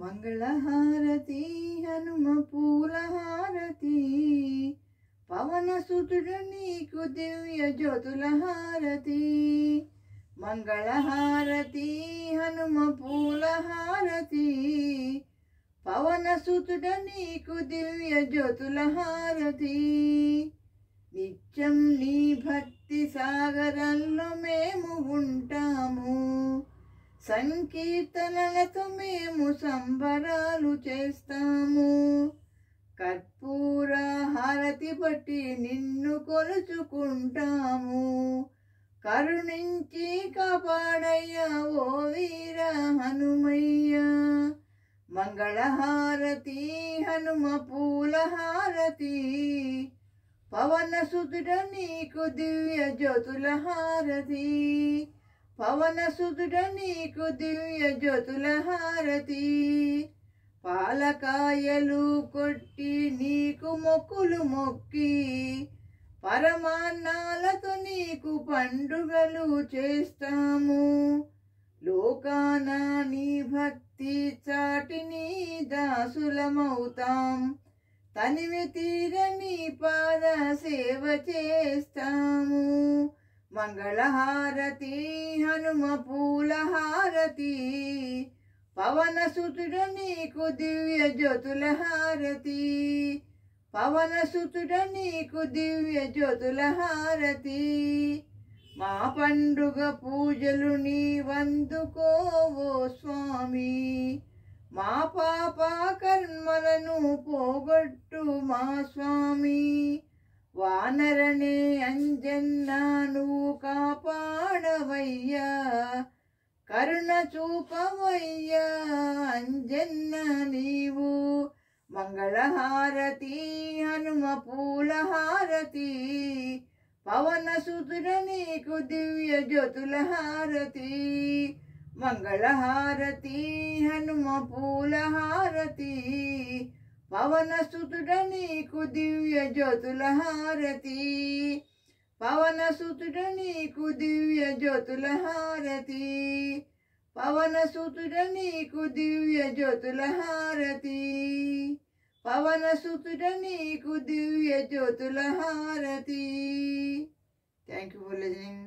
మంగళహారతి హనుమ పూలహారతి పవనసుతుడు నీకు దివ్య జ్యోతుల హారతి. మంగళహారతి హనుమ పూలహారతి పవనసుతుడు నీకు దివ్య జ్యోతుల హారతి. నిత్యం నీ భక్తి సాగరంలో మేము ఉంటాము, సంకీర్తనలతో మేము సంబరాలు చేస్తాము. కర్పూర హారతి బట్టి నిన్ను కొలుచుకుంటాము, కరుణించి కాపాడయ్యా ఓ వీర హనుమయ్య. మంగళహారతి హనుమ పూలహారతి పవనసుతుడ నీకు దివ్య జ్యోతుల హారతి. పవనసుతుడ నీకు దివ్య జ్యోతుల హారతి. పాలకాయలు కొట్టి నీకు మొక్కులు మొక్కి పరమాన్నాలతో నీకు పండుగలు చేస్తాము. లోకాన నీ భక్తి చాటి నీ దాసులమవుతాం, తనివి తీరని పాద సేవ చేస్తాము. మంగళహారతి హనుమ పూలహారతి పవనసుతుడ నీకు దివ్య జ్యోతుల హారతి. పవనసుతుడ నీకు దివ్య జ్యోతుల హారతి. మా పండుగ పూజలు నీవందుకోవో స్వామి, మా పాప కర్మలను పోగొట్టు మా స్వామి. వానరనే అంజన్న నువ్వు కాపాడవయ్యా, కరుణ చూపవయ్యా అంజన్న నీవు. మంగళహారతి హనుమ పూలహారతి పవనసుతుడ నీకు దివ్య జ్యోతుల హారతి. మంగళహారతి హనుమ పూలహారతి పవనసుతుడ నీకు దివ్య జ్యోతుల హారతి. పవనసుతుడ నీకు దివ్య జ్యోతుల హారతి. పవనసుతుడ నీకు దివ్య జ్యోతుల హారతి. పవనసుతుడ నీకు దివ్య జ్యోతుల హారతి. Thank you for listening.